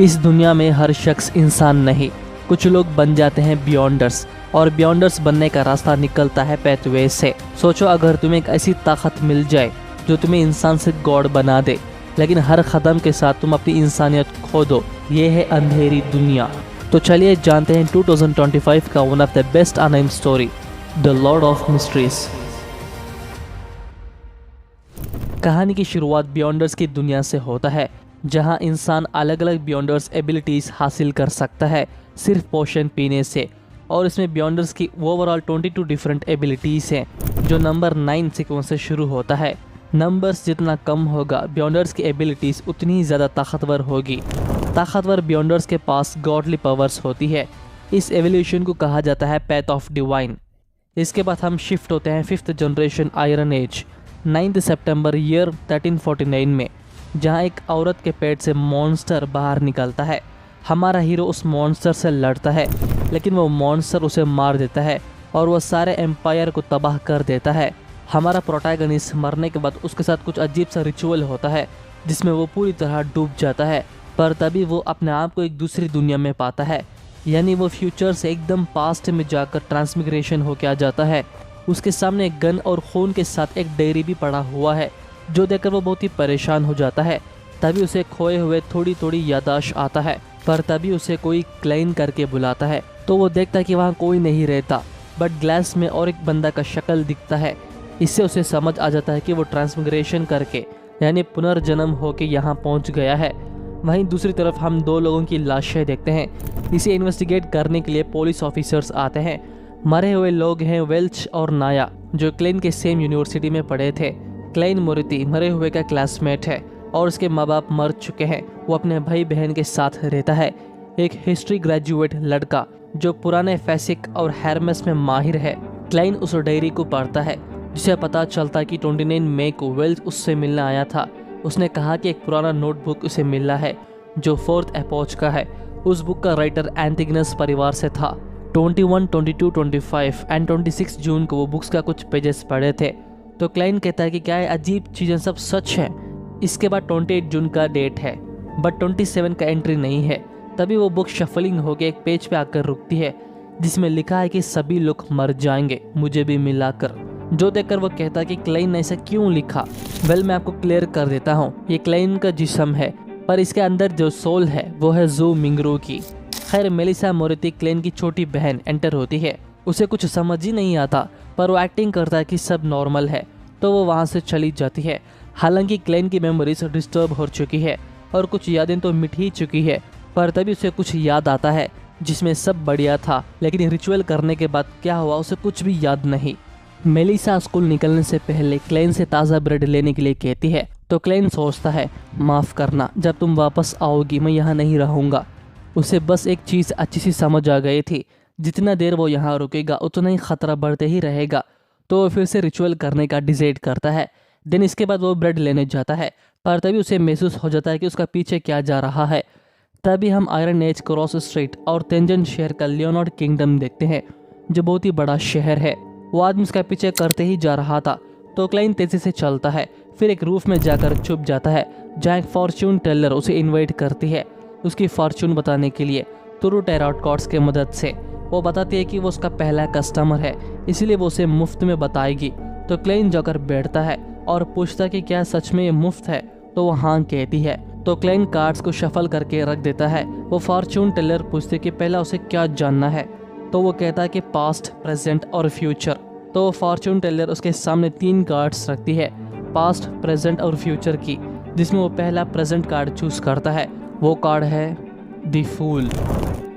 इस दुनिया में हर शख्स इंसान नहीं, कुछ लोग बन जाते हैं बियॉन्डर्स, और बियॉन्डर्स बनने का रास्ता निकलता है पैथवे से। सोचो अगर तुम्हें एक ऐसी ताकत मिल जाए जो तुम्हें इंसान से गॉड बना दे, लेकिन हर कदम के साथ तुम अपनी इंसानियत खो दो। ये है अंधेरी दुनिया। तो चलिए जानते हैं 2025 का one of the best unnamed story, the Lord of mysteries. कहानी की शुरुआत बियॉन्डर्स की दुनिया से होता है, जहां इंसान अलग अलग बियॉन्डर्स एबिलिटीज हासिल कर सकता है सिर्फ पोशन पीने से। और इसमें बियॉन्डर्स की ओवरऑल 22 डिफरेंट एबिलिटीज हैं, जो नंबर 9 सीक्वेंस से शुरू होता है। नंबर्स जितना कम होगा, बियॉन्डर्स की एबिलिटीज उतनी ही ज़्यादा ताकतवर होगी। ताकतवर बियॉन्डर्स के पास गॉडली पावर्स होती है। इस एवोल्यूशन को कहा जाता है पैथ ऑफ डिवाइन। इसके बाद हम शिफ्ट होते हैं 5th जनरेशन आयरन एज, 9 सितंबर ईयर 1349 में, जहां एक औरत के पेट से मॉन्स्टर बाहर निकलता है। हमारा हीरो उस मॉन्स्टर से लड़ता है, लेकिन वो मॉन्स्टर उसे मार देता है और वह सारे एम्पायर को तबाह कर देता है। हमारा प्रोटैगनिस्ट मरने के बाद उसके साथ कुछ अजीब सा रिचुअल होता है, जिसमें वो पूरी तरह डूब जाता है। पर तभी वो अपने आप को एक दूसरी दुनिया में पाता है, यानी वो फ्यूचर से एकदम पास्ट में जाकर ट्रांसमिग्रेशन होकर आ जाता है। उसके सामने एक गन और खून के साथ एक डायरी भी पड़ा हुआ है, जो देखकर वो बहुत ही परेशान हो जाता है। तभी उसे खोए हुए थोड़ी थोड़ी यादाश्त आता है, पर तभी उसे कोई क्लाइन करके बुलाता है। तो वो देखता है कि वहाँ कोई नहीं रहता, बट ग्लास में और एक बंदा का शक्ल दिखता है। इससे उसे समझ आ जाता है कि वो ट्रांसमिग्रेशन करके यानी पुनर्जन्म होके यहाँ पहुँच गया है। वहीं दूसरी तरफ हम 2 लोगों की लाशें देखते हैं। इसे इन्वेस्टिगेट करने के लिए पुलिस ऑफिसर्स आते हैं। मरे हुए लोग हैं वेल्च और नाया, जो क्लेन के सेम यूनिवर्सिटी में पढ़े थे। क्लेन मोरिटी मरे हुए का क्लासमेट है और उसके माँ बाप मर चुके हैं। वो अपने भाई बहन के साथ रहता है। एक हिस्ट्री ग्रेजुएट लड़का जो पुराने फैसिक और हैरमेस में माहिर है। क्लेन उस डायरी को पढ़ता है, जिसे पता चलता कि 29 मई को वेल्च उससे मिलने आया था। उसने कहा कि एक पुराना नोटबुक उसे मिला है, जो 4th एपोच का है। उस बुक का राइटर एंटिगनस परिवार से था। 21, 22, 25 एंड 26 जून को वो बुक्स का कुछ पेजेस पढ़े थे। तो क्लाइन कहता है कि क्या है अजीब चीज़ें सब सच है। इसके बाद 28 जून का डेट है, बट 27 का एंट्री नहीं है। तभी वो बुक शफलिंग होकर एक पेज पे आकर रुकती है, जिसमें लिखा है कि सभी लोग मर जाएंगे, मुझे भी मिलाकर। जो देखकर वो कहता है कि क्लाइन ने ऐसा क्यों लिखा। मैं आपको क्लियर कर देता हूँ, ये क्लाइन का जिस्म है, पर इसके अंदर जो सोल है वो है जू मिंगरू की। खैर मेलिसा मोरिटी क्लेन की छोटी बहन एंटर होती है। उसे कुछ समझ ही नहीं आता, पर वो एक्टिंग करता है कि सब नॉर्मल है, तो वो वहाँ से चली जाती है। हालांकि क्लेन की मेमोरीज डिस्टर्ब हो चुकी है और कुछ यादें तो मिट ही चुकी है, पर तभी उसे कुछ याद आता है जिसमें सब बढ़िया था, लेकिन रिचुअल करने के बाद क्या हुआ उसे कुछ भी याद नहीं। मेलिसा स्कूल निकलने से पहले क्लेन से ताज़ा ब्रेड लेने के लिए कहती है, तो क्लेन सोचता है माफ़ करना, जब तुम वापस आओगी मैं यहाँ नहीं रहूँगा। उसे बस एक चीज़ अच्छी सी समझ आ गई थी, जितना देर वो यहाँ रुकेगा उतना ही खतरा बढ़ते ही रहेगा। तो वो फिर से रिचुअल करने का डिसाइड करता है। दिन इसके बाद वो ब्रेड लेने जाता है, पर तभी उसे महसूस हो जाता है कि उसका पीछे क्या जा रहा है। तभी हम आयरन एज क्रॉस स्ट्रीट और तेंजन शहर का लियोनार्ड किंगडम देखते हैं, जो बहुत ही बड़ा शहर है। वो आदमी उसका पीछे करते ही जा रहा था, तो क्लाइन तेजी से चलता है, फिर एक रूफ में जाकर छुप जाता है, जहाँ एक फॉर्च्यून टेलर उसे इनवाइट करती है उसकी फॉर्च्यून बताने के लिए। तुरु टैरोट कार्ड्स की मदद से वो बताती है कि वो उसका पहला कस्टमर है, इसलिए वो उसे मुफ्त में बताएगी। तो क्लेन जाकर बैठता है और पूछता कि क्या सच में ये मुफ्त है, तो वो हाँ कहती है। तो क्लेन कार्ड्स को शफल करके रख देता है। वो फॉर्च्यून टेलर पूछते कि पहला उसे क्या जानना है, तो वो कहता है कि पास्ट, प्रेजेंट और फ्यूचर। तो वो फॉर्च्यून टेलर उसके सामने 3 कार्ड्स रखती है, पास्ट, प्रेजेंट और फ्यूचर की, जिसमें वो पहला प्रेजेंट कार्ड चूज करता है। वो कार्ड है द फूल।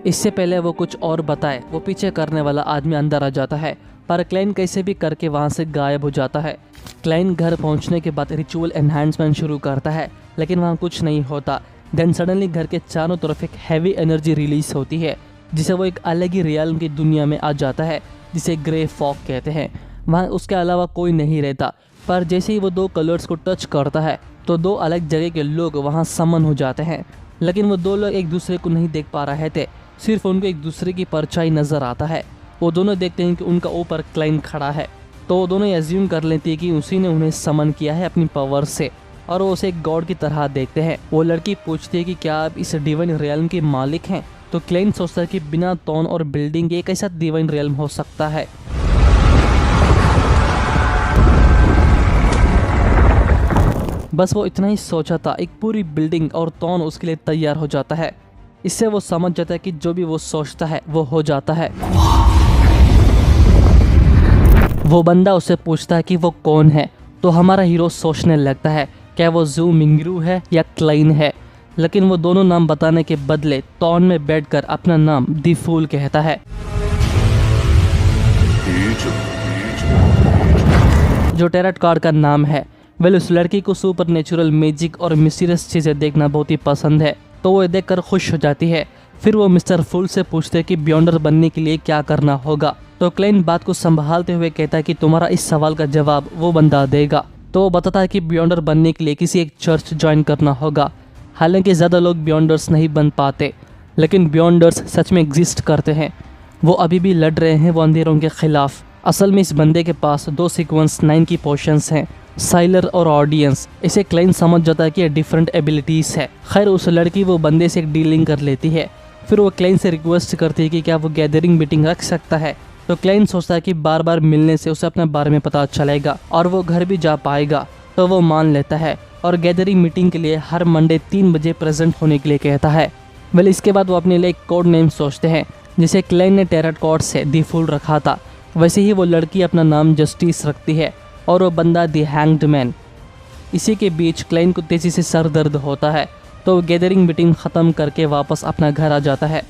इससे पहले वो कुछ और बताए, वो पीछे करने वाला आदमी अंदर आ जाता है, पर क्लाइन कैसे भी करके वहाँ से गायब हो जाता है। क्लाइन घर पहुँचने के बाद रिचुअल एनहांसमेंट शुरू करता है, लेकिन वहाँ कुछ नहीं होता। देन सडनली घर के चारों तरफ एक हैवी एनर्जी रिलीज होती है, जिसे वो एक अलग ही रियल्म की दुनिया में आ जाता है, जिसे ग्रे फॉग कहते हैं। वहाँ उसके अलावा कोई नहीं रहता, पर जैसे ही वो 2 कलर्स को टच करता है, तो 2 अलग जगह के लोग वहाँ समन हो जाते हैं। लेकिन वो 2 लोग एक दूसरे को नहीं देख पा रहे थे, सिर्फ उनको एक दूसरे की परछाई नजर आता है। वो दोनों देखते हैं कि उनका ऊपर क्लाइन खड़ा है, तो वो दोनों एज्यूम कर लेती है कि उसी ने उन्हें समन किया है अपनी पावर से। और वो उसे एक गॉड की तरह देखते हैं। वो लड़की पूछती है कि क्या आप इस डिवाइन रियल्म के मालिक हैं? तो क्लेन सोचता है कि बिना टोन और बिल्डिंग एक ऐसा डिवाइन रियल्म हो सकता है। बस वो इतना ही सोचा था, एक पूरी बिल्डिंग और टोन उसके लिए तैयार हो जाता है। इससे वो समझ जाता है कि जो भी वो सोचता है वो हो जाता है। वो बंदा उससे पूछता है कि वो कौन है, तो हमारा हीरो सोचने लगता है क्या वो ज़ू मिंगरू है या क्लाइन है, लेकिन वो दोनों नाम बताने के बदले टोन में बैठकर अपना नाम दी फूल कहता है, जो टैरोट कार्ड का नाम है। वेल उस लड़की को सुपर नेचुरल मैजिक और मिस्टीरियस चीज़ें देखना बहुत ही पसंद है, तो वो देखकर खुश हो जाती है। फिर वो मिस्टर फूल से पूछते हैं कि बियॉन्डर बनने के लिए क्या करना होगा। तो क्लेन बात को संभालते हुए कहता है कि तुम्हारा इस सवाल का जवाब वो बंदा देगा। तो वो बताता है कि बियॉन्डर बनने के लिए किसी एक चर्च ज्वाइन करना होगा। हालांकि ज़्यादा लोग बियॉन्डर्स नहीं बन पाते, लेकिन बियॉन्डर्स सच में एग्जिस्ट करते हैं। वो अभी भी लड़ रहे हैं वो अंधेरों के खिलाफ। असल में इस बंदे के पास 2 सीक्वेंस 9 की पोशंस हैं, साइलर और ऑडियंस। इसे क्लाइन समझ जाता है कि ये डिफरेंट एबिलिटीज़ है। खैर उस लड़की वो बंदे से एक डीलिंग कर लेती है। फिर वो क्लाइन से रिक्वेस्ट करती है कि क्या वो गैदरिंग मीटिंग रख सकता है। तो क्लाइन सोचता है कि बार बार मिलने से उसे अपने बारे में पता चलेगा और वो घर भी जा पाएगा। तो वो मान लेता है और गैदरिंग मीटिंग के लिए हर मंडे 3 बजे प्रेजेंट होने के लिए कहता है। वेल इसके बाद वो अपने लिए एक कोड नेम सोचते हैं, जिसे क्लाइन ने टैरोट कार्ड से दी फूल रखा था। वैसे ही वो लड़की अपना नाम जस्टिस रखती है और वो बंदा दी हैंग्ड मैन। इसी के बीच क्लाइन को तेज़ी से सर दर्द होता है, तो वो गैदरिंग मीटिंग ख़त्म करके वापस अपना घर आ जाता है,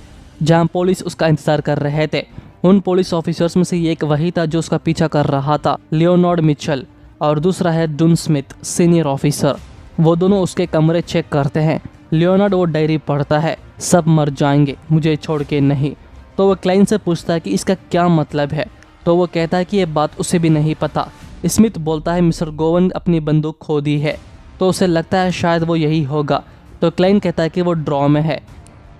जहां पुलिस उसका इंतज़ार कर रहे थे। उन पुलिस ऑफिसर्स में से एक वही था जो उसका पीछा कर रहा था, लियोनार्ड मिचेल, और दूसरा है डून स्मिथ, सीनियर ऑफिसर। वो दोनों उसके कमरे चेक करते हैं। लियोनार्ड वो डायरी पढ़ता है, सब मर जाएंगे मुझे छोड़ के नहीं। तो वो क्लाइन से पूछता है कि इसका क्या मतलब है। तो वो कहता है कि ये बात उसे भी नहीं पता। स्मिथ बोलता है मिस्टर गोवन अपनी बंदूक खो दी है। तो उसे लगता है शायद वो यही होगा। तो क्लाइन कहता है कि वो ड्रॉ में है।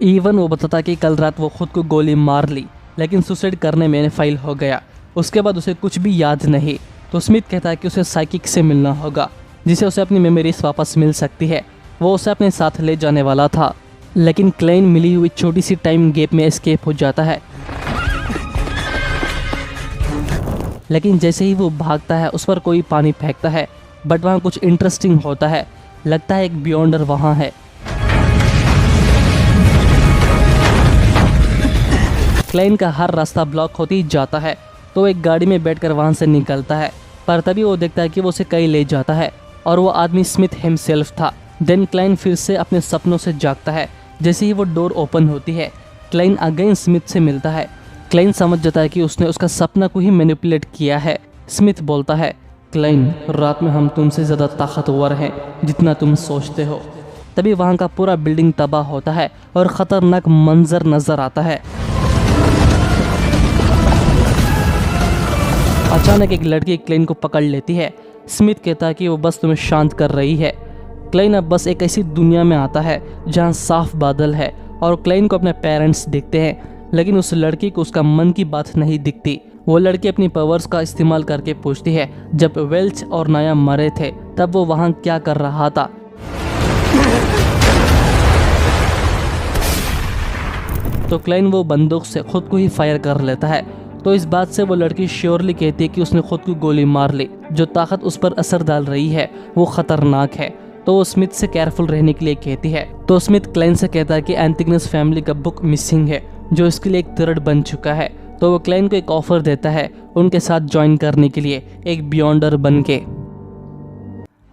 इवन वो बताता है कि कल रात वो खुद को गोली मार ली, लेकिन सुसाइड करने में फेल हो गया। उसके बाद उसे कुछ भी याद नहीं। तो स्मिथ कहता है कि उसे साइकिक से मिलना होगा, जिसे उसे अपनी मेमोरीज वापस मिल सकती है। वो उसे अपने साथ ले जाने वाला था, लेकिन क्लाइन मिली हुई छोटी सी टाइम गैप में एस्केप हो जाता है। लेकिन जैसे ही वो भागता है उस पर कोई पानी फेंकता है, बट वहाँ कुछ इंटरेस्टिंग होता है। लगता है एक बियॉन्डर वहाँ है। क्लाइन का हर रास्ता ब्लॉक होते ही जाता है, तो एक गाड़ी में बैठकर वहाँ से निकलता है। पर तभी वो देखता है कि वो उसे कहीं ले जाता है, और वो आदमी स्मिथ हिमसेल्फ था। देन क्लाइन फिर से अपने सपनों से जागता है। जैसे ही वो डोर ओपन होती है, क्लाइन अगेन स्मिथ से मिलता है। क्लाइन समझ जाता है कि उसने उसका सपना को ही मैनिपुलेट किया है। स्मिथ बोलता है, क्लाइन रात में हम तुमसे ज़्यादा ताकतवर हैं जितना तुम सोचते हो। तभी वहाँ का पूरा बिल्डिंग तबाह होता है और ख़तरनाक मंजर नज़र आता है। अचानक एक लड़की क्लाइन को पकड़ लेती है। स्मिथ कहता है कि वो बस तुम्हें शांत कर रही है। क्लाइन अब बस एक ऐसी दुनिया में आता है जहाँ साफ बादल है और क्लाइन को अपने पेरेंट्स दिखते हैं, लेकिन उस लड़की को उसका मन की बात नहीं दिखती। वो लड़की अपनी पावर्स का इस्तेमाल करके पूछती है, जब वेल्च और नाया मरे थे तब वो वहाँ क्या कर रहा था। तो क्लाइन वो बंदूक से खुद को ही फायर कर लेता है। तो इस बात से वो लड़की श्योरली कहती है कि उसने खुद को गोली मार ली। जो ताकत उस पर असर डाल रही है वो खतरनाक है। तो वो स्मिथ से केयरफुल रहने के लिए कहती है। तो स्मिथ क्लाइन से कहता है कि एंटिगनस फैमिली का बुक मिसिंग है, जो इसके लिए एक थ्रेड बन चुका है। तो वो क्लाइन को एक ऑफर देता है उनके साथ ज्वाइन करने के लिए, एक बियॉन्डर बन के।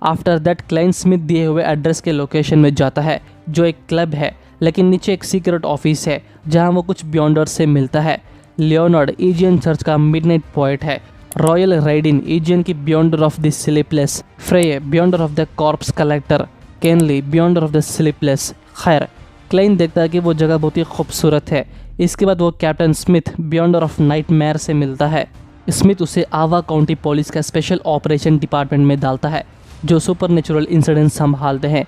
आफ्टर दैट क्लाइन स्मिथ दिए हुए एड्रेस के लोकेशन में जाता है, जो एक क्लब है, लेकिन नीचे एक सीक्रेट ऑफिस है जहां वो कुछ बियॉन्डर से मिलता है। लियोनार्ड एजियन चर्च का मिडनाइट पोएट है। रॉयल राइडिन एजियन की Beyonder of the sleepless. Frye Beyonder of the corpse collector. केनली बियॉन्डर ऑफ द स्लीपलेस। खैर क्लाइन देखता है कि वो जगह बहुत ही खूबसूरत है। इसके बाद वो कैप्टन स्मिथ बियॉन्डर ऑफ नाइटमेयर से मिलता है। स्मिथ उसे आवा काउंटी पुलिस का स्पेशल ऑपरेशन डिपार्टमेंट में डालता है, जो सुपर नेचुरल इंसिडेंट संभालते हैं।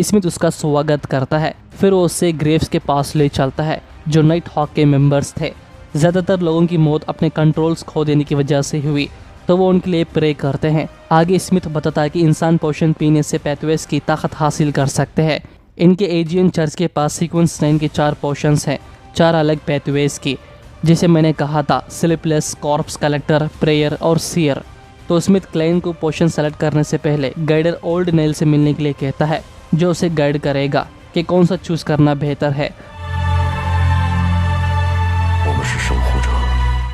स्मिथ उसका स्वागत करता है। फिर वो उससे ग्रेव्स के पास ले चलता है, जो नाइट हॉक के मेंबर्स थे। ज़्यादातर लोगों की मौत अपने कंट्रोल्स खो देने की वजह से हुई, तो वो उनके लिए प्रे करते हैं। आगे स्मिथ बताता है कि इंसान पोशन पीने से पैथवेज की ताकत हासिल कर सकते हैं। इनके एजियन चर्च के पास सीक्वेंस 9 के 4 पोशंस हैं, 4 अलग पैथवेज की, जिसे मैंने कहा था स्लीपलेस, कॉर्प्स कलेक्टर, प्रेयर और सीयर। तो स्मिथ क्लाइन को पोशन सेलेक्ट करने से पहले गाइडर ओल्ड नेल से मिलने के लिए कहता है, जो उसे गाइड करेगा कि कौन सा चूज करना बेहतर है।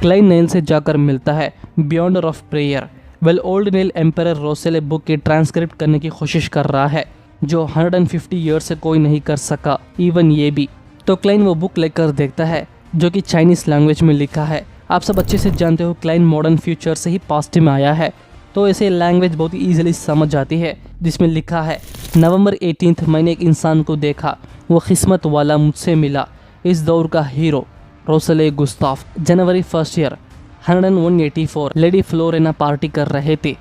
क्लाइन नेल से जाकर मिलता है Beyonder of prayer. Well Old Neil emperor Roselle book की ट्रांसक्रिप्ट करने की कोशिश कर रहा है, जो 150 ईयर से कोई नहीं कर सका, इवन ये भी। तो क्लाइन वो बुक लेकर देखता है जो कि चाइनीज लैंग्वेज में लिखा है। आप सब अच्छे से जानते हो क्लाइन मॉडर्न फ्यूचर से ही पास्ट में आया है, तो ऐसे लैंग्वेज बहुत ही ईजिली समझ जाती है, जिसमें लिखा है नवंबर 18 मैंने एक इंसान को देखा, वो किस्मत वाला मुझसे मिला, इस दौर का हीरो रोसेले गुस्ताफ। जनवरी 1 ईयर 184 लेडी फ्लोरेना पार्टी कर रहे थे।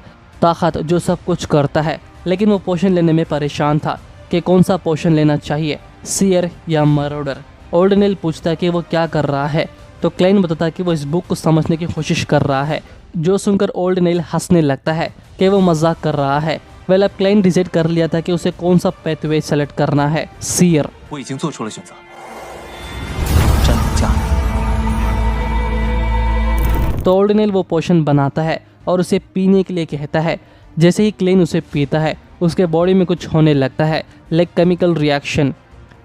ताकत जो सब कुछ करता है, लेकिन वो पोशन लेने में परेशान था कि कौन सा पोशन लेना चाहिए, सीयर या मरोडर। ओल्ड नेल पूछता है कि वो क्या कर रहा है, तो क्लाइन बताता है कि वो इस बुक को समझने की कोशिश कर रहा है, जो सुनकर ओल्ड नेल हंसने लगता है कि वो मजाक कर रहा है। वेल अब क्लाइन डिसाइड कर लिया था कि उसे कौन सा पैथवे सेलेक्ट करना है, सीयर। तो ओल्ड नेल वो पोशन बनाता है और उसे पीने के लिए कहता है। जैसे ही क्लाइन उसे पीता है, उसके बॉडी में कुछ होने लगता है, लाइक केमिकल रिएक्शन।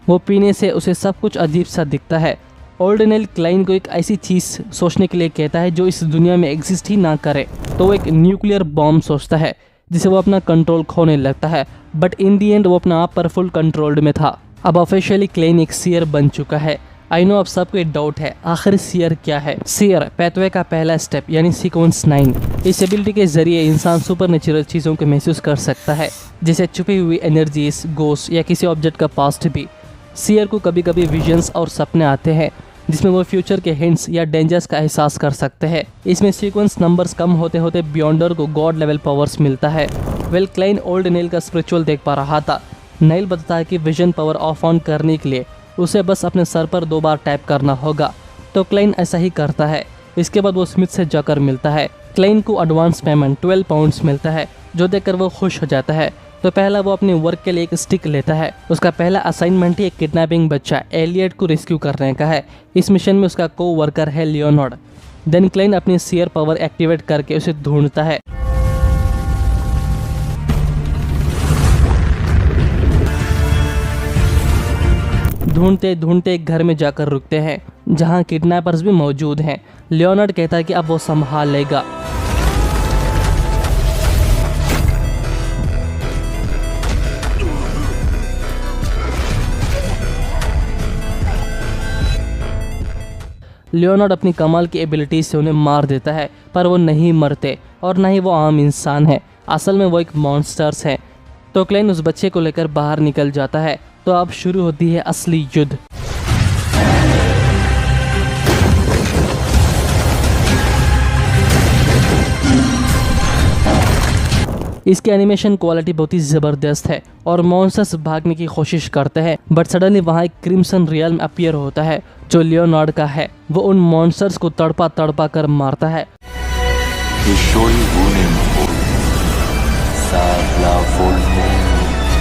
वो पीने से उसे सब कुछ अजीब सा दिखता है। ओल्ड नेल क्लाइन को एक ऐसी चीज़ सोचने के लिए कहता है जो इस दुनिया में एग्जिस्ट ही ना करे, तो वो एक न्यूक्लियर बॉम्ब सोचता है, जिसे वो अपना कंट्रोल खोने लगता है। बट इन दी एंड वो अपना आप पर फुल कंट्रोल्ड में था। अब ऑफिशियली क्लाइन एक सीयर बन चुका है। आई नो अब सबको एक डाउट है, आखिर सीयर क्या है। सीयर पैथवे का पहला स्टेप यानी सीक्वेंस 9। इस एबिलिटी के जरिए इंसान सुपरनेचुरल चीज़ों को महसूस कर सकता है, जैसे छुपी हुई एनर्जीज, गोस्ट या किसी ऑब्जेक्ट का पास्ट भी। सीयर को कभी कभी विजन्स और सपने आते हैं, जिसमें वो फ्यूचर के हिंट्स या डेंजर्स का एहसास कर सकते हैं। इसमें सीक्वेंस नंबर्स कम होते होते बियॉन्डर को गॉड लेवल पावर्स मिलता है। वेल क्लाइन ओल्ड नेल का स्पिरिचुअल देख पा रहा था। नेल बताता है कि विजन पावर ऑफ ऑन करने के लिए उसे बस अपने सर पर 2 बार टैप करना होगा, तो क्लाइन ऐसा ही करता है। इसके बाद वो स्मिथ से जाकर मिलता है। क्लाइन को एडवांस पेमेंट 12 पाउंड्स मिलता है, जो देखकर वो खुश हो जाता है। तो पहला वो अपने वर्क के लिए एक स्टिक लेता है। उसका पहला असाइनमेंट ही एक किडनैपिंग बच्चा एलियट को रेस्क्यू करने का है। इस मिशन में उसका को वर्कर है लियोनार्ड। देन क्लाइन अपनी सीयर पावर एक्टिवेट करके उसे ढूंढता है। ढूंढते ढूंढते एक घर में जाकर रुकते हैं, जहां किडनैपर्स भी मौजूद हैं। लियोनार्ड कहता है कि अब वो संभाल लेगा। लियोनार्ड अपनी कमाल की एबिलिटी से उन्हें मार देता है, पर वो नहीं मरते और ना ही वो आम इंसान है। असल में वो एक मॉन्स्टर्स है। तो क्लाइन उस बच्चे को लेकर बाहर निकल जाता है। तो अब शुरू होती है असली युद्ध। इसकी एनिमेशन क्वालिटी बहुत ही ज़बरदस्त है और मॉन्स्टर्स भागने की कोशिश करते हैं, बट सडनली वहाँ एक क्रिम्सन रियल्म अपीयर होता है जो लियोनार्ड का है। वो उन मॉन्स्टर्स को तड़पा तड़पा कर मारता है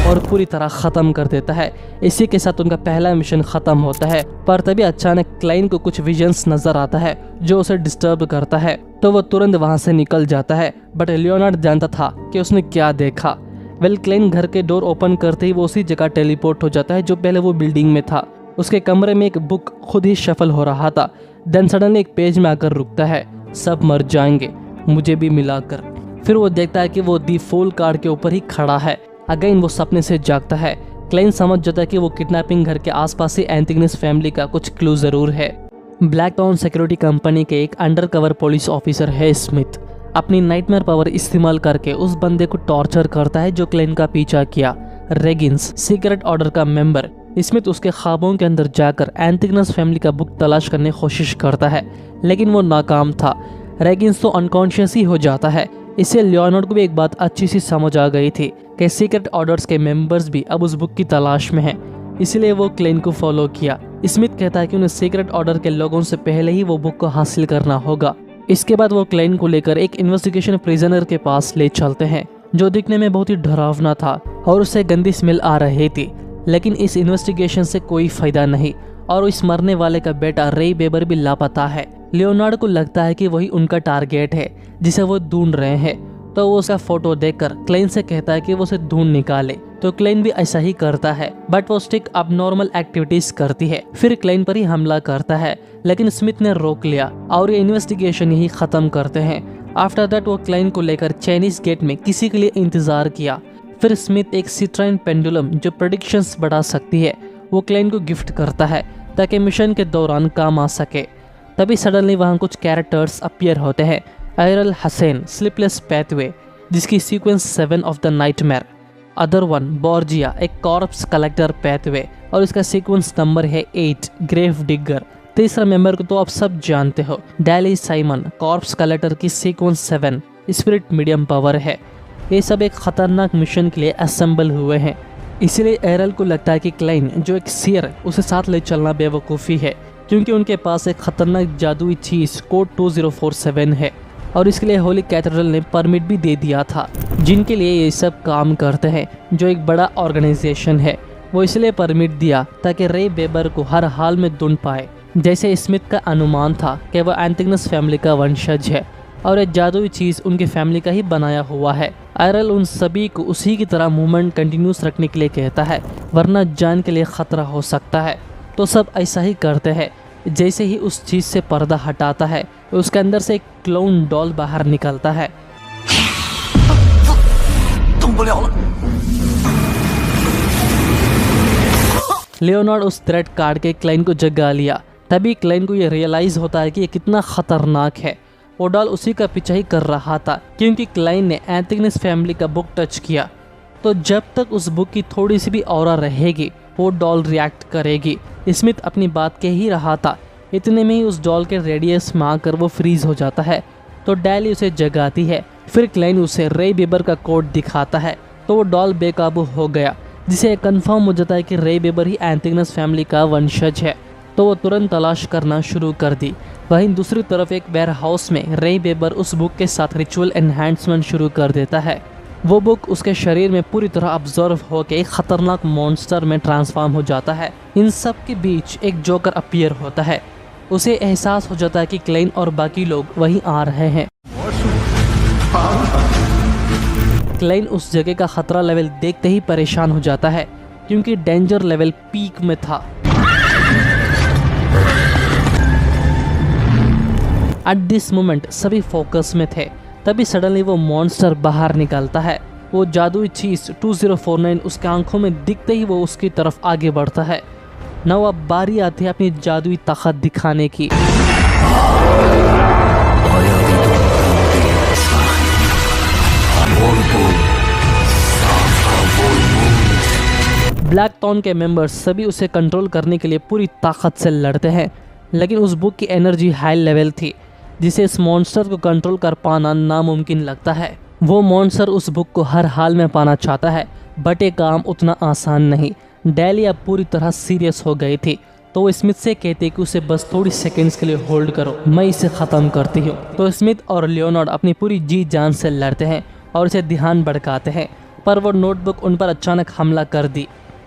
और पूरी तरह ख़त्म कर देता है। इसी के साथ उनका पहला मिशन ख़त्म होता है। पर तभी अचानक क्लाइन को कुछ विजन्स नज़र आता है जो उसे डिस्टर्ब करता है, तो वो तुरंत वहाँ से निकल जाता है। बट लियोनार्ड जानता था कि उसने क्या देखा। वेल क्लाइन घर के डोर ओपन करते ही वो उसी जगह टेलीपोर्ट हो जाता है जो पहले वो बिल्डिंग में था। उसके कमरे में एक बुक खुद ही शफल हो रहा था। देन सडनली एक पेज में आकर रुकता है, सब मर जाएंगे मुझे भी मिलाकर। फिर वो देखता है कि वो दी फूल कार्ड के ऊपर ही खड़ा है। अगेन वो सपने से जागता है। क्लाइन समझ जाता है कि वो किडनैपिंग घर के आसपास ही एंटिगनस फैमिली का कुछ क्लू जरूर है। ब्लैक टाउन सिक्योरिटी कंपनी के एक अंडरकवर पुलिस ऑफिसर है स्मिथ। अपनी नाइटमेयर पावर इस्तेमाल करके उस बंदे को टॉर्चर करता है जो क्लाइन का पीछा किया। रेगिंस सीक्रेट ऑर्डर का मेंबर। स्मिथ उसके ख्वाबों के अंदर जाकर एंटिगनस फैमिली का बुक तलाश करने की कोशिश करता है, लेकिन वो नाकाम था। रेगिंस तो अनकॉन्शियस ही हो जाता है। इससे लियोनार्ड को भी एक बात अच्छी सी समझ आ गई थी कि सीक्रेट ऑर्डर्स के मेंबर्स भी अब उस बुक की तलाश में हैं। इसलिए वो क्लाइन को फॉलो किया। स्मिथ कहता है कि उन्हें सीक्रेट ऑर्डर के लोगों से पहले ही वो बुक को हासिल करना होगा। इसके बाद वो क्लाइन को लेकर एक इन्वेस्टिगेशन प्रिजनर के पास ले चलते हैं, जो दिखने में बहुत ही डरावना था और उसे गंदी स्मेल आ रही थी। लेकिन इस इन्वेस्टिगेशन से कोई फायदा नहीं और इस मरने वाले का बेटा रे वेबर भी लापता है। लियोनार्ड को लगता है कि वही उनका टारगेट है जिसे वो ढूंढ रहे हैं, तो वो उसका फोटो देखकर क्लाइन से कहता है कि वो उसे ढूंढ निकाले। तो क्लाइन भी ऐसा ही करता है, बट वो स्टिक अब नॉर्मल एक्टिविटीज करती है, फिर क्लाइन पर ही हमला करता है। लेकिन स्मिथ ने रोक लिया और ये इन्वेस्टिगेशन यही खत्म करते हैं। आफ्टर दैट वो क्लाइन को लेकर चाइनीज गेट में किसी के लिए इंतजार किया। फिर स्मिथ एक सिट्राइन पेंडुलम जो प्रेडिक्शंस बढ़ा सकती है वो क्लाइन को गिफ्ट करता है ताकि मिशन के दौरान काम आ सके। तभी सडनली वहाँ कुछ कैरेक्टर्स अपीयर होते हैं। एरल हसेन स्लीपलेस पैथवे जिसकी sequence 7 of the nightmare, other one Borgia एक कॉर्प्स कलेक्टर पैथवे और इसका सीक्वेंस नंबर है 8 ग्रेव डिगर। तीसरा मेंबर को तो आप सब जानते हो, डैली साइमन कॉर्प्स कलेक्टर की सीक्वेंस 7 स्पिरिट मीडियम पावर है। ये सब एक खतरनाक मिशन के लिए असेंबल हुए हैं, इसीलिए एरल को लगता है कि क्लाइन जो एक सीयर उसे साथ ले चलना बेवकूफ़ी है, क्योंकि उनके पास एक खतरनाक जादुई चीज़ कोड 2047 है और इसके लिए होली कैथेड्रल ने परमिट भी दे दिया था, जिनके लिए ये सब काम करते हैं जो एक बड़ा ऑर्गेनाइजेशन है। वो इसलिए परमिट दिया ताकि रे वेबर को हर हाल में ढूंढ पाए। जैसे स्मिथ का अनुमान था कि वह एंटिगनस फैमिली का वंशज है और एक जादुई चीज़ उनके फैमिली का ही बनाया हुआ है। एरल उन सभी को उसी की तरह मूवमेंट कंटिन्यूस रखने के लिए कहता है, वरना जान के लिए खतरा हो सकता है। तो सब ऐसा ही करते हैं। जैसे ही उस चीज़ से पर्दा हटाता है उसके अंदर से एक क्लोन डॉल बाहर निकलता है। लियोनार्ड उस थ्रेट कार्ड के क्लाइन को जगा लिया। तभी क्लाइन को ये रियलाइज होता है कि ये कितना खतरनाक है। वो डॉल उसी का पीछा ही कर रहा था क्योंकि क्लाइन ने एंटिगनस फैमिली का बुक टच किया। तो जब तक उस बुक की थोड़ी सी भी ऑरा रहेगी वो डॉल रिएक्ट करेगी। स्मिथ अपनी बात कह ही रहा था, इतने में ही उस डॉल के रेडियस में आकर वो फ्रीज हो जाता है। तो डैली उसे जगाती है। फिर क्लाइन उसे रे वेबर का कोड दिखाता है तो वो डॉल बेकाबू हो गया, जिसे कंफर्म हो जाता है कि रे वेबर ही एंटिगनस फैमिली का वंशज है। तो वो तुरंत तलाश करना शुरू कर दी। वहीं दूसरी तरफ एक वेयर हाउस में रे वेबर उस बुक के साथ रिचुअल एनहांसमेंट शुरू कर देता है। वो बुक उसके शरीर में पूरी तरह ऑब्जर्व होकर एक खतरनाक मॉन्स्टर में ट्रांसफॉर्म हो जाता है। इन सब के बीच एक जोकर अपीयर होता है। उसे एहसास हो जाता है कि क्लाइन और बाकी लोग वहीं आ रहे हैं। क्लाइन उस जगह का खतरा लेवल देखते ही परेशान हो जाता है क्योंकि डेंजर लेवल पीक में था। एट दिस मोमेंट सभी फोकस में थे। तभी सडनली वो मॉन्स्टर बाहर निकलता है। वो जादुई चीज 2049 उसके आंखों में दिखते ही वो उसकी तरफ आगे बढ़ता है। न अब बारी आती है अपनी जादुई ताकत दिखाने की। ब्लैक टॉन के मेंबर्स सभी उसे कंट्रोल करने के लिए पूरी ताकत से लड़ते हैं, लेकिन उस बुक की एनर्जी हाई लेवल थी जिसे इस मॉन्स्टर को कंट्रोल कर पाना नामुमकिन लगता है। वो मॉन्स्टर उस बुक को हर हाल में पाना चाहता है, बट ये काम उतना आसान नहीं। डैली अब पूरी तरह सीरियस हो गई थी, तो वो स्मिथ से कहते कि उसे बस थोड़ी सेकंड्स के लिए होल्ड करो, मैं इसे ख़त्म करती हूँ। तो स्मिथ और लियोनार्ड अपनी पूरी जी जान से लड़ते हैं और इसे ध्यान भड़काते हैं, पर वो नोटबुक उन पर अचानक हमला कर दी।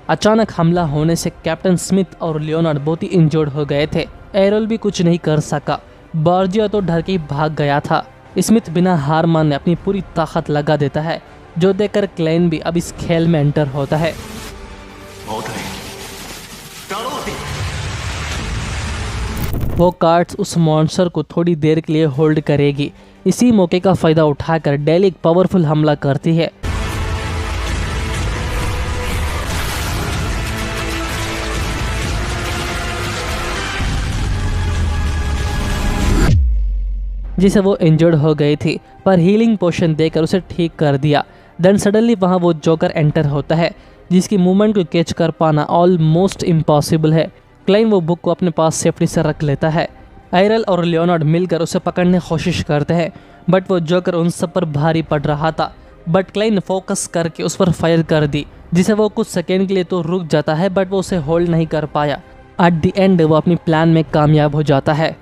अचानक हमला होने से कैप्टन स्मिथ और लियोनार्ड बहुत ही इंजर्ड हो गए थे। एरल भी कुछ नहीं कर सका। बॉर्जिया तो डर के ही भाग गया था। स्मिथ बिना हार माने अपनी पूरी ताकत लगा देता है, जो देखकर क्लाइन भी अब इस खेल में एंटर होता है। वो कार्ड्स उस मॉन्स्टर को थोड़ी देर के लिए होल्ड करेगी। इसी मौके का फायदा उठाकर डैली एक पावरफुल हमला करती है। जिसे वो इंजर्ड हो गई थी, पर हीलिंग पोशन देकर उसे ठीक कर दिया। देन सडनली वहाँ वो जोकर एंटर होता है, जिसकी मूवमेंट को कैच कर पाना ऑलमोस्ट इम्पॉसिबल है। क्लाइन वो बुक को अपने पास सेफ्टी से रख लेता है। एरल और लियोनार्ड मिलकर उसे पकड़ने की कोशिश करते हैं, बट वो जोकर उन सब पर भारी पड़ रहा था। बट क्लाइन फोकस करके उस पर फायर कर दी, जिसे वो कुछ सेकेंड के लिए तो रुक जाता है, बट वो उसे होल्ड नहीं कर पाया। एट द एंड वो अपनी प्लान में कामयाब हो जाता है।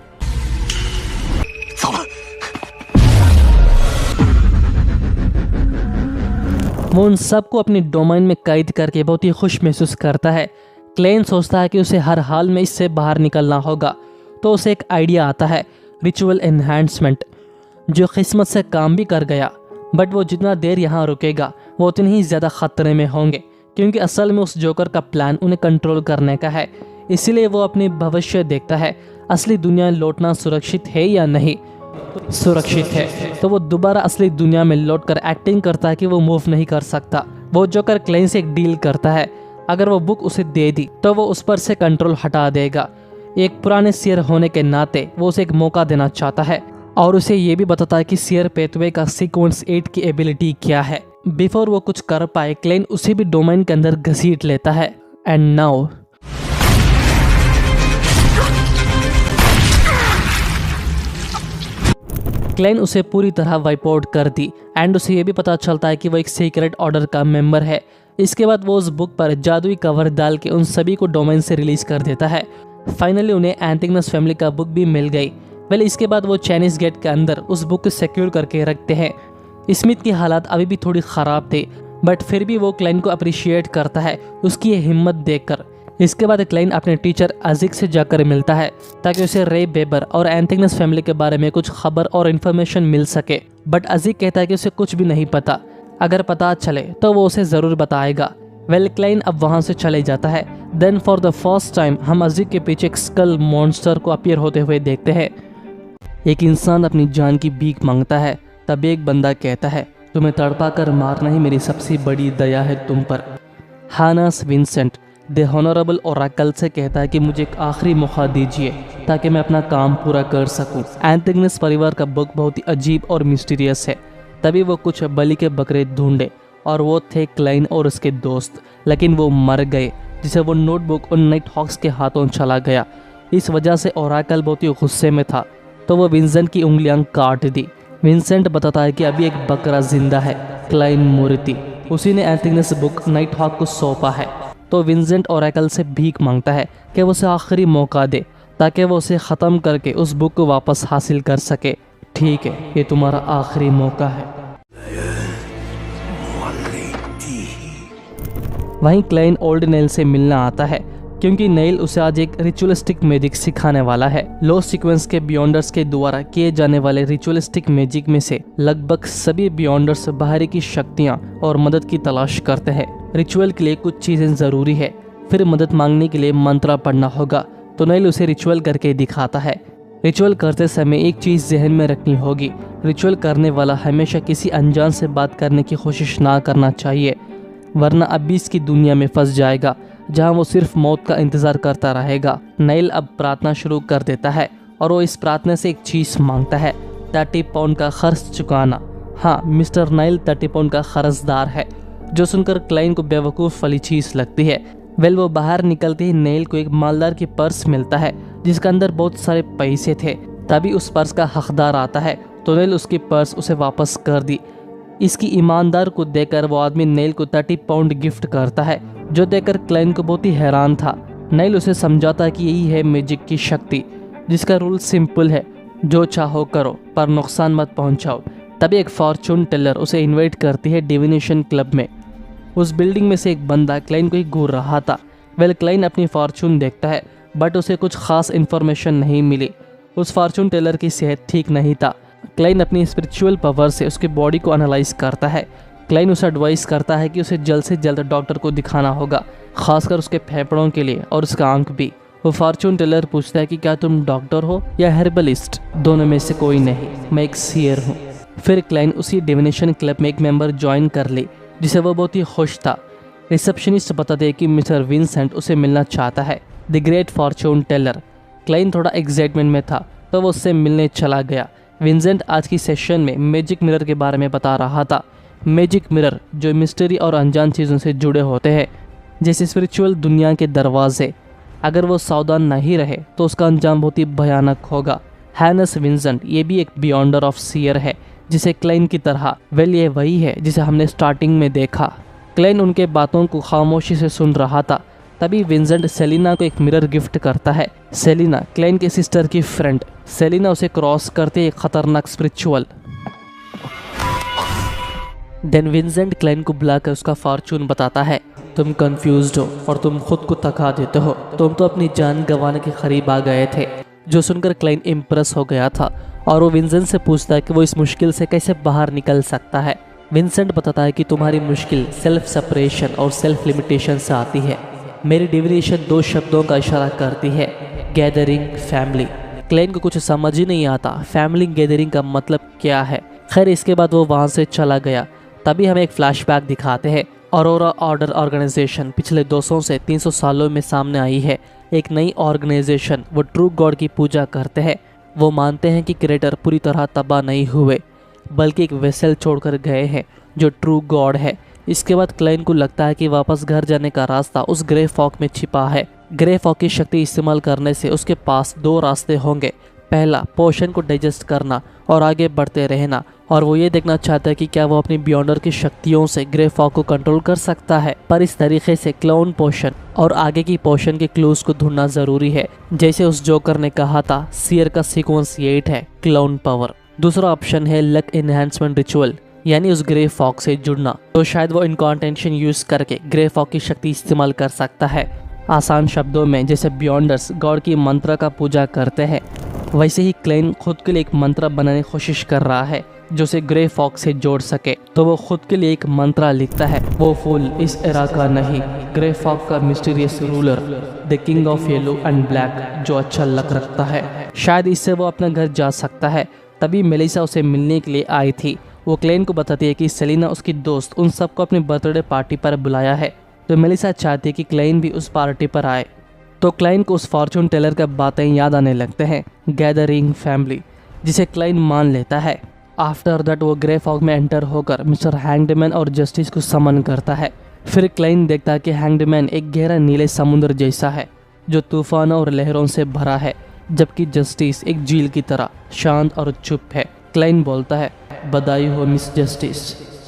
वो उन सबको अपनी डोमेन में कैद करके बहुत ही खुश महसूस करता है। क्लेन सोचता है कि उसे हर हाल में इससे बाहर निकलना होगा, तो उसे एक आइडिया आता है, रिचुअल एनहांसमेंट, जो किस्मत से काम भी कर गया। बट वो जितना देर यहाँ रुकेगा वो उतनी ही ज़्यादा खतरे में होंगे, क्योंकि असल में उस जोकर का प्लान उन्हें कंट्रोल करने का है। इसीलिए वो अपनी भविष्य देखता है, असली दुनिया लौटना सुरक्षित है या नहीं। सुरक्षित है तो वो दोबारा असली दुनिया में लौटकर एक्टिंग करता है कि वो मूव नहीं कर सकता। वो जोकर क्लेन से एक डील करता है, अगर वो बुक उसे दे दी तो वो उस पर से कंट्रोल हटा देगा। एक पुराने सियर होने के नाते वो उसे एक मौका देना चाहता है और उसे ये भी बताता है कि सियर पेथवे का सीक्वेंस 8 की एबिलिटी क्या है। बिफोर वो कुछ कर पाए, क्लेन उसे भी डोमेन के अंदर घसीट लेता है। एंड नाउ क्लेन उसे पूरी तरह वाइप आउट कर दी एंड उसे ये भी पता चलता है कि वो एक सीक्रेट ऑर्डर का मेंबर है। इसके बाद वो उस बुक पर जादुई कवर डाल के उन सभी को डोमेन से रिलीज कर देता है। फाइनली उन्हें एंटिगनस फैमिली का बुक भी मिल गई। वेल इसके बाद वो चाइनीज गेट के अंदर उस बुक को सिक्योर करके रखते हैं। स्मिथ की हालात अभी भी थोड़ी ख़राब थे, बट फिर भी वो क्लाइन को अप्रिशिएट करता है उसकी ये हिम्मत देखकर। इसके बाद क्लाइन अपने टीचर अजिक से जाकर मिलता है ताकि उसे रे बेबर और एंटिगनस फैमिली के बारे में कुछ खबर और इन्फॉर्मेशन मिल सके। बट अजिक कहता है कि उसे कुछ भी नहीं पता, अगर पता चले तो वो उसे ज़रूर बताएगा। वेल क्लाइन अब वहाँ से चले जाता है। Then for the first time हम अजिक के पीछे एक स्कल मॉन्स्टर को अपीयर होते हुए देखते हैं। एक इंसान अपनी जान की भीख मांगता है, तब एक बंदा कहता है, तुम्हें तड़पा कर मारना ही मेरी सबसे बड़ी दया है तुम पर। हानस विंसेंट द हॉनरेबल ओरेकल से कहता है कि मुझे एक आखिरी मौका दीजिए ताकि मैं अपना काम पूरा कर सकूं। एंटिगनस परिवार का बुक बहुत ही अजीब और मिस्टीरियस है। तभी वो कुछ बलि के बकरे ढूंढे और वो थे क्लाइन और उसके दोस्त, लेकिन वो मर गए, जिसे वो नोटबुक उन नाइट हॉक्स के हाथों चला गया। इस वजह से ओरेकल बहुत ही गुस्से में था, तो वो विंसेंट की उंगलियां काट दी। विंसेंट बताता है कि अभी एक बकरा जिंदा है, क्लाइन मूर्ति, उसी ने एंटिगनस बुक नाइट हॉक को सौंपा है। तो विंसेंट ओरेकल से भीख मांगता है कि वो उसे आखिरी मौका दे ताकि वो उसे ख़त्म करके उस बुक को वापस हासिल कर सके। ठीक है, ये तुम्हारा आखिरी मौका है। वहीं क्लाइन ओल्ड नेल से मिलना आता है क्योंकि नेल उसे आज एक रिचुअलिस्टिक मैजिक सिखाने वाला है। लो सीक्वेंस के बियॉन्डर्स के द्वारा किए जाने वाले रिचुअलिस्टिक मैजिक में से लगभग सभी बियॉन्डर्स बाहरी की शक्तियां और मदद की तलाश करते हैं। रिचुअल के लिए कुछ चीजें जरूरी है, फिर मदद मांगने के लिए मंत्र पढ़ना होगा। तो नेल उसे रिचुअल करके दिखाता है। रिचुअल करते समय एक चीज जहन में रखनी होगी, रिचुअल करने वाला हमेशा किसी अनजान से बात करने की कोशिश ना करना चाहिए, वरना अबीस की दुनिया में फंस जाएगा जहां वो सिर्फ मौत का इंतजार करता रहेगा। नेल अब प्रार्थना शुरू कर देता है और वो इस प्रार्थना से एक चीज मांगता है, 30 पाउंड का खर्च चुकाना। हाँ, मिस्टर नेल 30 पाउंड का कर्जदार है, जो सुनकर क्लाइन को बेवकूफ़ वाली चीज लगती है। वेल वो बाहर निकलते ही नेल को एक मालदार की पर्स मिलता है जिसके अंदर बहुत सारे पैसे थे। तभी उस पर्स का हकदार आता है तो नेल उसकी पर्स उसे वापस कर दी। इसकी ईमानदार को देखकर वो आदमी नेल को 30 पाउंड गिफ्ट करता है, जो देखकर क्लाइन को बहुत ही हैरान था। नेल उसे समझाता है कि यही है मैजिक की शक्ति, जिसका रूल सिंपल है, जो चाहो करो पर नुकसान मत पहुंचाओ। तभी एक फॉर्चून टेलर उसे इनवाइट करती है डिविनेशन क्लब में। उस बिल्डिंग में से एक बंदा क्लाइन को ही घूर रहा था। वेल क्लाइन अपनी फॉर्चून देखता है बट उसे कुछ खास इन्फॉर्मेशन नहीं मिली। उस फॉर्चून टेलर की सेहत ठीक नहीं था। क्लाइन अपनी स्पिरिचुअल पावर से उसकी बॉडी को एनालाइज करता है। क्लाइन उसे एडवाइस करता है कि उसे जल्द से जल्द डॉक्टर को दिखाना होगा, खासकर उसके फेफड़ों के लिए और उसका आंख भी। वो फॉर्चून टेलर पूछता है कि क्या तुम डॉक्टर हो या हर्बलिस्ट? दोनों में से कोई नहीं, मैं एक सीयर हूँ। फिर क्लाइन उसी डिविनेशन क्लब में एक मेंबर ज्वाइन कर ली, जिसे वो बहुत ही खुश था। रिसेप्शनिस्ट बताते हैं कि मिस्टर विंसेंट उसे मिलना चाहता है, द ग्रेट फॉर्चून टेलर। क्लाइन थोड़ा एक्साइटमेंट में था तो वो उससे मिलने चला गया। विंसेंट आज की सेशन में मैजिक मिरर के बारे में बता रहा था। मैजिक मिरर जो मिस्ट्री और अनजान चीज़ों से जुड़े होते हैं, जैसे स्पिरिचुअल दुनिया के दरवाजे। अगर वो सावधान नहीं रहे तो उसका अंजाम बहुत ही भयानक होगा। हैनस विंसेंट ये भी एक बियॉन्डर ऑफ सीयर है, जिसे क्लाइन की तरह। वेल ये वही है जिसे हमने स्टार्टिंग में देखा। क्लाइन उनके बातों को खामोशी से सुन रहा था। तभी विंसेंट सेलिना को एक मिरर गिफ्ट करता है। सेलिना क्लाइन के सिस्टर की फ्रेंड। सेलिना उसे क्रॉस करते एक खतरनाक स्पिरिचुअल देन विंसेंट क्लाइन को बुलाकर उसका फॉर्चून बताता है। तुम कंफ्यूज्ड हो और तुम खुद को थका देते हो, तुम तो अपनी जान गंवाने के करीब आ गए थे। जो सुनकर क्लाइन इम्प्रेस हो गया था और वो विंसेंट से पूछता है कि वो इस मुश्किल से कैसे बाहर निकल सकता है। विंसेंट बताता है कि तुम्हारी मुश्किल सेल्फ सेपरेशन और सेल्फ लिमिटेशन से आती है। मेरी डिविनेशन 2 शब्दों का इशारा करती है, गैदरिंग, फैमिली। क्लाइन को कुछ समझ ही नहीं आता फैमिली गैदरिंग का मतलब क्या है। खैर इसके बाद वो वहाँ से चला गया। तभी हमें एक फ्लैशबैक दिखाते हैं। ऑरोरा ऑर्डर ऑर्गेनाइजेशन पिछले 200 से 300 सालों में सामने आई है। एक नई ऑर्गेनाइजेशन, वो ट्रू गॉड की पूजा करते हैं। वो मानते हैं कि क्रिएटर पूरी तरह तबाह नहीं हुए बल्कि एक वेसल छोड़कर गए हैं जो ट्रू गॉड है। इसके बाद क्लाइन को लगता है कि वापस घर जाने का रास्ता उस ग्रे फॉग में छिपा है। ग्रे फॉग की शक्ति इस्तेमाल करने से उसके पास 2 रास्ते होंगे। पहला, पोशन को डाइजेस्ट करना और आगे बढ़ते रहना, और वो ये देखना चाहता है कि क्या वो अपनी बियॉन्डर की शक्तियों से ग्रे फॉग को कंट्रोल कर सकता है। पर इस तरीके से क्लाउन पोशन और आगे की पोशन के क्लूज को ढूंढना जरूरी है। जैसे उस जोकर ने कहा था, सियर का सीक्वेंस 8 है, क्लाउन पावर। दूसरा ऑप्शन है लक एनहांसमेंट रिचुअल, यानी उस ग्रे फॉग से जुड़ना। तो शायद वो इनकॉन्टेंशन यूज करके ग्रे फॉग की शक्ति इस्तेमाल कर सकता है। आसान शब्दों में, जैसे बियॉन्डर्स गॉड की मंत्र का पूजा करते हैं, वैसे ही क्लाइन खुद के लिए एक मंत्र बनाने की कोशिश कर रहा है जो उसे ग्रे फॉग से जोड़ सके। तो वो खुद के लिए एक मंत्र लिखता है, वो फूल इस एरा का नहीं, ग्रे फॉग का mysterious ruler, the king of yellow and black, जो अच्छा लक रखता है। शायद इससे वो अपना घर जा सकता है। तभी मेलिसा उसे मिलने के लिए आई थी। वो क्लाइन को बताती है कि सेलिना उसकी दोस्त उन सबको अपनी बर्थडे पार्टी पर बुलाया है। तो मेलिसा चाहती है कि क्लाइन भी उस पार्टी पर आए। तो क्लाइन को उस फॉर्चून टेलर का बातें याद आने लगते हैं, गैदरिंग फैमिली, जिसे क्लाइन मान लेता है। आफ्टर दैट वो ग्रे फॉग में एंटर होकर मिस्टर हैंगडमैन और जस्टिस को समन करता है। फिर क्लाइन देखता है कि हैंगडमैन एक गहरा नीले समुद्र जैसा है जो तूफानों और लहरों से भरा है, जबकि जस्टिस एक झील की तरह शांत और चुप है। क्लाइन बोलता है, बधाई हो मिस जस्टिस।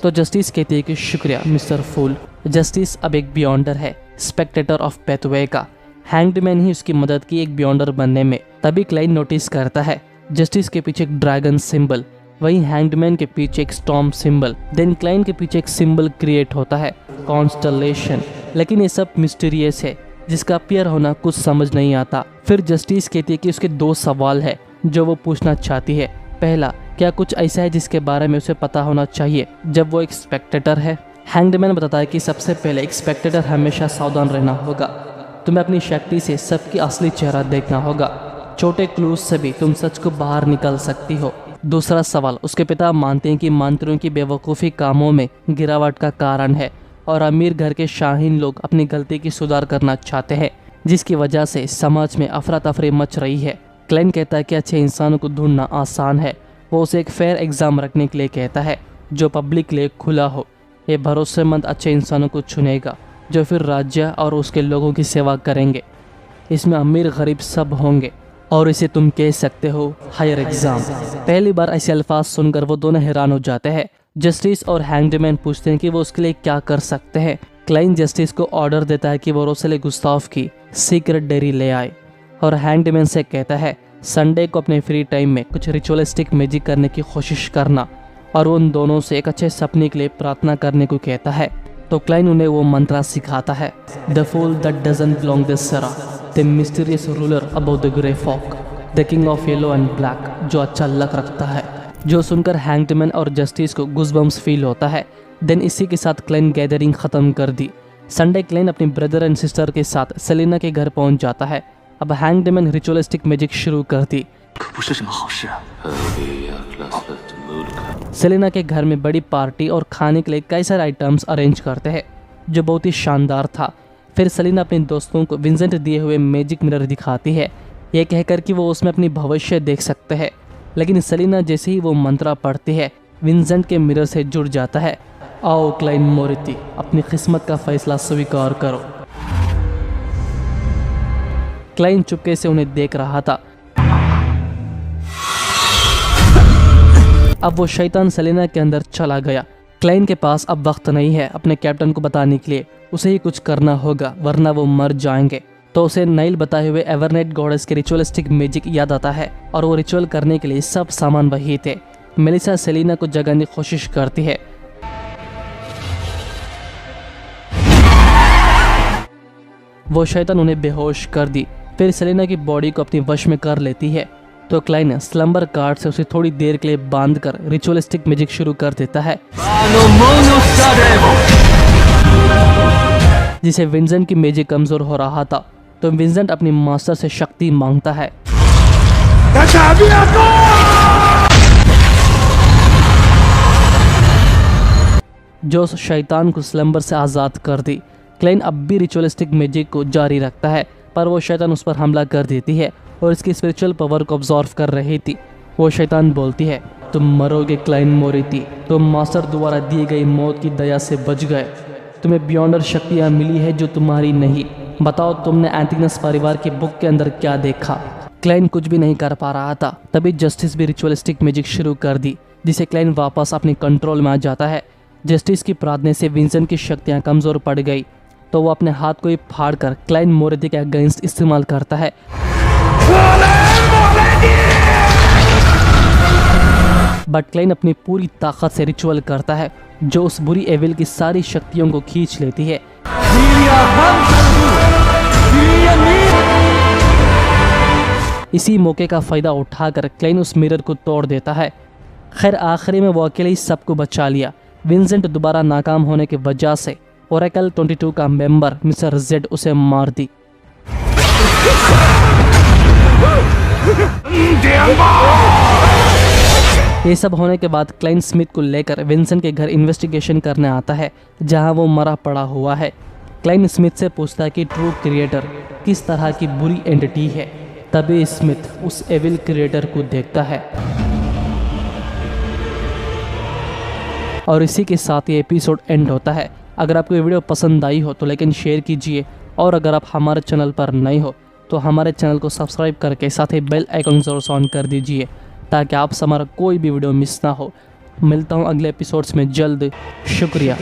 तो जस्टिस कहती है कि शुक्रिया मिस्टर फूल। जस्टिस अब एक बियॉन्डर है, स्पेक्टेटर ऑफ पेथवे का। हैंगडमैन ही उसकी मदद की एक बियॉन्डर बनने में। तभी क्लाइन नोटिस करता है जस्टिस के पीछे एक ड्रैगन सिंबल, वहीं हैंगडमैन के पीछे एक स्टॉर्म सिंबल। देन क्लाइन के पीछे एक सिंबल क्रिएट होता है, कॉन्स्टलेशन। लेकिन ये सब मिस्टीरियस है जिसका अपीयर होना कुछ समझ नहीं आता। फिर जस्टिस कहती है कि उसके 2 सवाल है जो वो पूछना चाहती है। पहला, क्या कुछ ऐसा है जिसके बारे में उसे पता होना चाहिए जब वो एक स्पेक्टेटर है। हैंगडमैन बताता है कि सबसे पहले एक स्पेक्टेटर हमेशा सावधान रहना होगा। तुम्हें अपनी शक्ति से सबकी असली चेहरा देखना होगा। छोटे क्लूज से भी तुम सच को बाहर निकल सकती हो। दूसरा सवाल, उसके पिता मानते हैं कि मंत्रियों की बेवकूफ़ी कामों में गिरावट का कारण है और अमीर घर के शाहीन लोग अपनी गलती की सुधार करना चाहते हैं, जिसकी वजह से समाज में अफरा तफरी मच रही है। क्लाइन कहता है कि अच्छे इंसानों को ढूंढना आसान है। वो उसे एक फेयर एग्जाम रखने के लिए कहता है जो पब्लिक के लिए खुला हो। ये भरोसेमंद अच्छे इंसानों को चुनेगा जो फिर राज्य और उसके लोगों की सेवा करेंगे। इसमें अमीर गरीब सब होंगे और इसे तुम कह सकते हो हायर एग्जाम। पहली बार ऐसे अल्फाज सुनकर वो दोनों हैरान हो जाते हैं। जस्टिस और हैंगडमैन पूछते हैं कि वो उसके लिए क्या कर सकते हैं। क्लाइन जस्टिस को ऑर्डर देता है कि वो रोसेले गुस्ताफ की सीक्रेट डायरी ले आए और हैंगडमैन से कहता है संडे को अपने फ्री टाइम में कुछ रिचुअलिस्टिक मैजिक करने की कोशिश करना और उन दोनों से एक अच्छे सपने के लिए प्रार्थना करने को कहता है। तो क्लाइन उन्हें वो मंत्र सिखाता है, the fool that doesn't belong this Sera, the mysterious ruler about the grey fog, the king of yellow and black, जो अच्छा लक रखता है। जो सुनकर हैंगडमैन और जस्टिस को गूज़बम्स फील होता है। देन इसी के साथ क्लाइन गैदरिंग ख़त्म कर दी। संडे क्लाइन अपनी ब्रदर एंड सिस्टर के साथ सेलिना के घर पहुंच जाता है। अब हैंगडमैन रिचुअलिस्टिक मैजिक शुरू कर दी। सेलिना के घर में बड़ी पार्टी और खाने के लिए कई सारे आइटम्स अरेंज करते हैं जो बहुत ही शानदार था। फिर सेलिना अपने दोस्तों को विंसेंट दिए हुए मैजिक मिरर दिखाती है, ये कहकर कि वो उसमें अपनी भविष्य देख सकते हैं। लेकिन सेलिना जैसे ही वो मंत्र पढ़ती है, विंसेंट के मिरर से जुड़ जाता है। आओ क्लाइन मोरिटी, अपनी किस्मत का फैसला स्वीकार करो। क्लाइन चुपके से उन्हें देख रहा था। अब वो शैतान सेलिना के अंदर चला गया। क्लाइन के पास अब वक्त नहीं है अपने कैप्टन को बताने के लिए, उसे ही कुछ करना होगा वरना वो मर जाएंगे। तो उसे नाइल बताए हुए एवरनेट गॉडेस के रिचुअलिस्टिक मैजिक याद आता है और वो रिचुअल करने के लिए सब सामान वही थे। मेलिसा सेलिना को जगाने की कोशिश करती है। वो शैतान उन्हें बेहोश कर दी। फिर सेलेना की बॉडी को अपने वश में कर लेती है तो क्लाइन स्लम्बर कार्ड से उसे थोड़ी देर के लिए बांधकर रिचुअलिस्टिक मैजिक शुरू कर देता है, जिसे विंसेंट की मैजिक कमजोर हो रहा था। तो विंसेंट अपनी मास्टर से शक्ति मांगता है, जो उस शैतान को स्लम्बर से आज़ाद कर दी। क्लाइन अब भी रिचुअलिस्टिक मैजिक को जारी रखता है, पर वो शैतान उस पर हमला कर देती है और इसकी स्पिरिचुअल पावर को ऑब्जॉर्व कर रही थी। वो शैतान बोलती है, तुम मरोगे क्लाइन मोरिटी, तुम मास्टर द्वारा दी गई मौत की दया से बच गए। तुम्हें बियॉन्डर शक्तियाँ मिली है जो तुम्हारी नहीं। बताओ तुमने एंटिगनस परिवार की बुक के अंदर क्या देखा। क्लाइन कुछ भी नहीं कर पा रहा था। तभी जस्टिस भी रिचुअलिस्टिक मैजिक शुरू कर दी, जिसे क्लाइन वापस अपने कंट्रोल में आ जाता है। जस्टिस की प्रार्थना से विंसेंट की शक्तियाँ कमज़ोर पड़ गई तो वो अपने हाथ को ही फाड़ कर क्लाइन मोरिटी के अगेंस्ट इस्तेमाल करता है। बट क्लाइन अपनी पूरी ताकत से रिचुअल करता है, जो उस बुरी एविल की सारी शक्तियों को खींच लेती है। इसी मौके का फ़ायदा उठाकर क्लाइन उस मिरर को तोड़ देता है। खैर आखिरी में वो अकेले ही सबको बचा लिया। विंसेंट दोबारा नाकाम होने की वजह से ओरेकल 22 का मेंबर मिस्टर जेड उसे मार दी। ये सब होने के बाद क्लाइन स्मिथ को लेकर विंसेंट के घर इन्वेस्टिगेशन करने आता है, जहां वो मरा पड़ा हुआ है। क्लाइन स्मिथ से पूछता है कि ट्रू क्रिएटर किस तरह की बुरी एंटिटी है। तभी स्मिथ उस एविल क्रिएटर को देखता है। और इसी के साथ ये एपिसोड एंड होता है। अगर आपको ये वीडियो पसंद आई हो तो लाइक एंड शेयर कीजिए, और अगर आप हमारे चैनल पर नए हो तो हमारे चैनल को सब्सक्राइब करके साथ ही बेल आइकन ज़रूर ऑन कर दीजिए, ताकि आपसे हमारा कोई भी वीडियो मिस ना हो। मिलता हूँ अगले एपिसोड्स में जल्द। शुक्रिया।